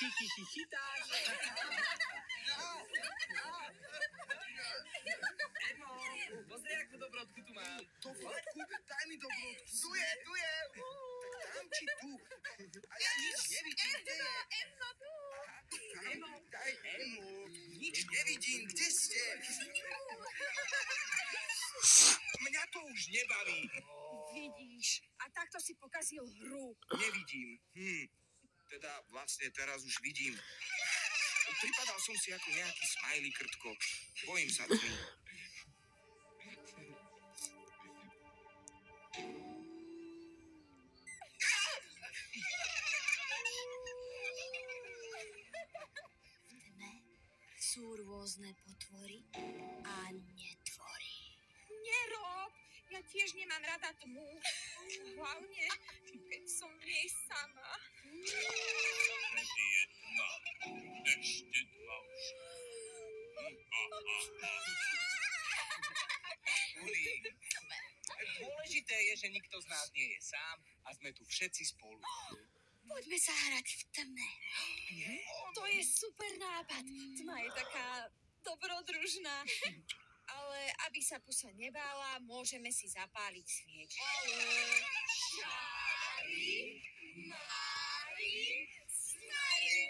Chytáš. Emo, pozri, akú dobrodku tu mám. Dobrodku? Daj mi dobrodku. Tu je. Tak dám ti tu. A ja nič nevidím. Kde je? Emno tu. Daj Emu. Nič nevidím. Kde ste? Mňa to už nebaví. Vidíš, a takto si pokazil hru. Nevidím. Teda vlastne teraz už vidím. Pripadal som si ako nejaký smiley krtko. Bojím sa tmy. V tme sú rôzne potvory a netvory. Nerob! Ja tiež nemám rada tmu. Hlavne, keď som v nej sama. Je tma. Ešte tma už. Uli, dôležité je, že nikto z nás nie je sám a sme tu všetci spolu. Poďme sa hrať v tme. To je super nápad. Tma je taká dobrodružná. Ale aby sa pusa nebála, môžeme si zapáliť sviečky. Čári, mári, smajli.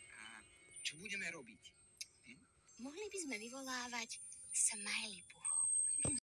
A čo budeme robiť? Mohli by sme vyvolávať smajlipu.